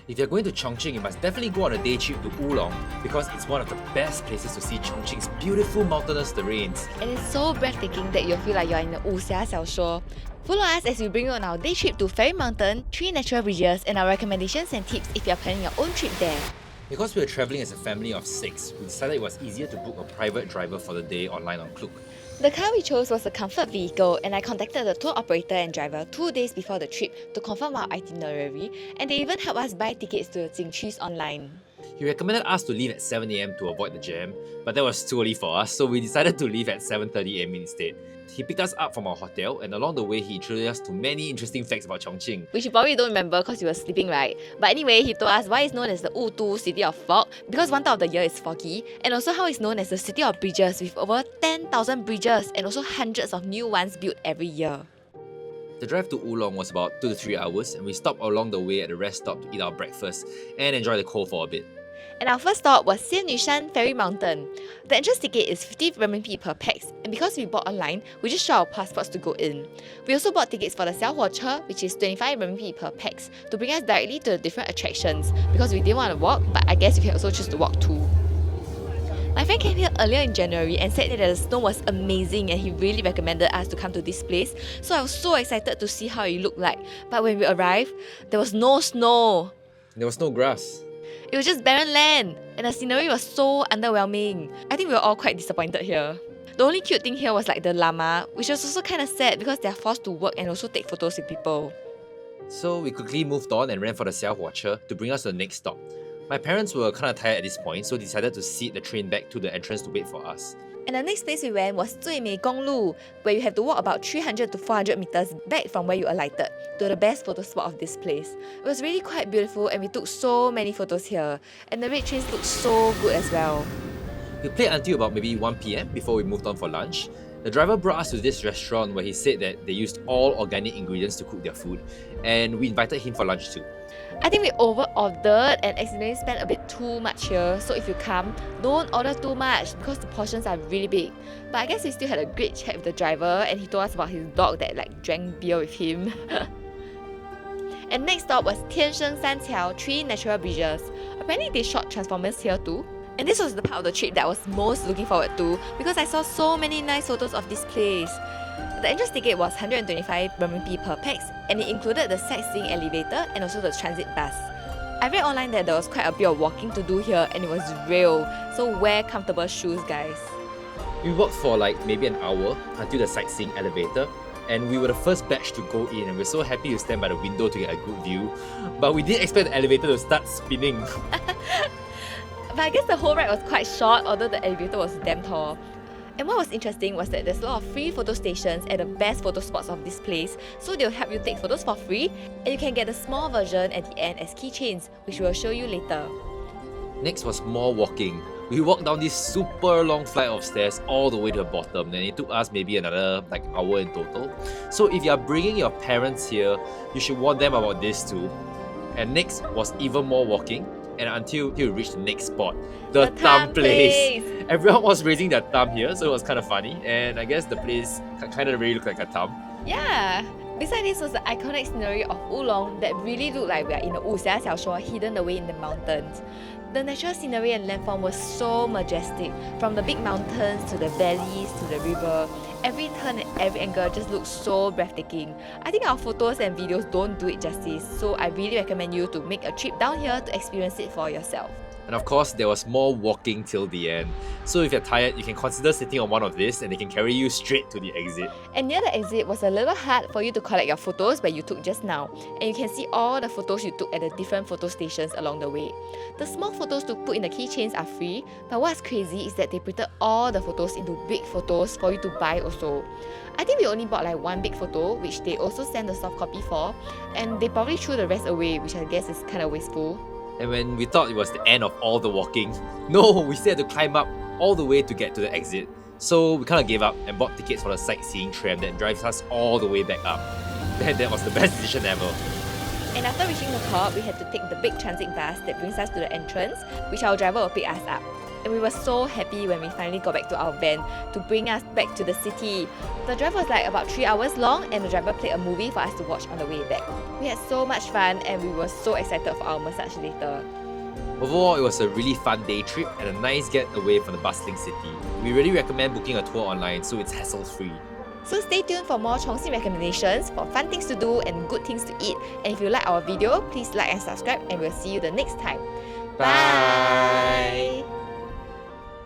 If you're going to Chongqing, you must definitely go on a day trip to Wulong because it's one of the best places to see Chongqing's beautiful mountainous terrains. And it's so breathtaking that you'll feel like you're in the Wuxia Xiaoshuo. Follow us as we bring you on our day trip to Fairy Mountain, 3 natural bridges, and our recommendations and tips if you're planning your own trip there. Because we were travelling as a family of 6, we decided it was easier to book a private driver for the day online on Klook. The car we chose was a comfort vehicle, and I contacted the tour operator and driver 2 days before the trip to confirm our itinerary, and they even helped us buy tickets to the Jingqus online. He recommended us to leave at 7 AM to avoid the jam, but that was too early for us, so we decided to leave at 7:30 AM instead. He picked us up from our hotel, and along the way he introduced us to many interesting facts about Chongqing. Which you probably don't remember because you were sleeping, right? But anyway, he told us why it's known as the Wudu City of Fog, because one time of the year is foggy, and also how it's known as the City of Bridges with over 10,000 bridges and also hundreds of new ones built every year. The drive to Wulong was about 2 to 3 hours, and we stopped along the way at a rest stop to eat our breakfast and enjoy the cold for a bit. And our first stop was Xian Nv Shan Fairy Mountain. The entrance ticket is 50 RMB per pax, and because we bought online, we just show our passports to go in. We also bought tickets for the Xiaohuoche, which is 25 RMB per pax, to bring us directly to the different attractions, because we didn't want to walk, but I guess you can also choose to walk too. My friend came here earlier in January and said that the snow was amazing and he really recommended us to come to this place, so I was so excited to see how it looked like. But when we arrived, there was no snow. There was no grass. It was just barren land, and the scenery was so underwhelming. I think we were all quite disappointed here. The only cute thing here was like the llama, which was also kind of sad because they are forced to work and also take photos with people. So we quickly moved on and ran for the Xiaohuoche to bring us to the next stop. My parents were kind of tired at this point, so decided to sit the train back to the entrance to wait for us. And the next place we went was 最美公路, where you have to walk about 300 to 400 meters back from where you alighted to the best photo spot of this place. It was really quite beautiful and we took so many photos here. And the red trains looked so good as well. We played until about maybe 1 PM before we moved on for lunch. The driver brought us to this restaurant where he said that they used all organic ingredients to cook their food, and we invited him for lunch too. I think we over-ordered and accidentally spent a bit too much here, so if you come, don't order too much because the portions are really big. But I guess we still had a great chat with the driver and he told us about his dog that drank beer with him. And next stop was Tian Sheng San Qiao, 3 natural bridges. Apparently they shot Transformers here too. And this was the part of the trip that I was most looking forward to because I saw so many nice photos of this place. The entrance ticket was 125 RMB per pax, and it included the Sightseeing Elevator and also the transit bus. I read online that there was quite a bit of walking to do here and it was real, so wear comfortable shoes, guys. We walked for maybe an hour until the Sightseeing Elevator, and we were the first batch to go in, and we're so happy to stand by the window to get a good view. But we didn't expect the elevator to start spinning. But I guess the whole ride was quite short, although the elevator was damn tall. And what was interesting was that there's a lot of free photo stations at the best photo spots of this place, so they'll help you take photos for free, and you can get a small version at the end as keychains, which we'll show you later. Next was more walking. We walked down this super long flight of stairs all the way to the bottom, and it took us maybe another hour in total. So if you're bringing your parents here, you should warn them about this too. And next was even more walking, and until you reach the next spot, the thumb place. Everyone was raising their thumb here, so it was kind of funny, and I guess the place kind of really looked like a thumb. Yeah! Beside this was the iconic scenery of Wulong that really looked like we are in the Wuxia Xiaoshuo hidden away in the mountains. The natural scenery and landform was so majestic, from the big mountains to the valleys to the river. Every turn and every angle just looked so breathtaking. I think our photos and videos don't do it justice, so I really recommend you to make a trip down here to experience it for yourself. And of course, there was more walking till the end. So if you're tired, you can consider sitting on one of these and they can carry you straight to the exit. And near the exit was a little hut for you to collect your photos where you took just now. And you can see all the photos you took at the different photo stations along the way. The small photos to put in the keychains are free, but what's crazy is that they printed all the photos into big photos for you to buy also. I think we only bought one big photo, which they also sent the soft copy for, and they probably threw the rest away, which I guess is kind of wasteful. And when we thought it was the end of all the walking, no, we still had to climb up all the way to get to the exit. So we kind of gave up and bought tickets for the sightseeing tram that drives us all the way back up. And that was the best decision ever. And after reaching the top, we had to take the big transit bus that brings us to the entrance, which our driver will pick us up. And we were so happy when we finally got back to our van to bring us back to the city. The drive was like about 3 hours long and the driver played a movie for us to watch on the way back. We had so much fun and we were so excited for our massage later. Overall, it was a really fun day trip and a nice getaway from the bustling city. We really recommend booking a tour online so it's hassle-free. So stay tuned for more Chongqing recommendations, for fun things to do and good things to eat. And if you like our video, please like and subscribe and we'll see you the next time. Bye.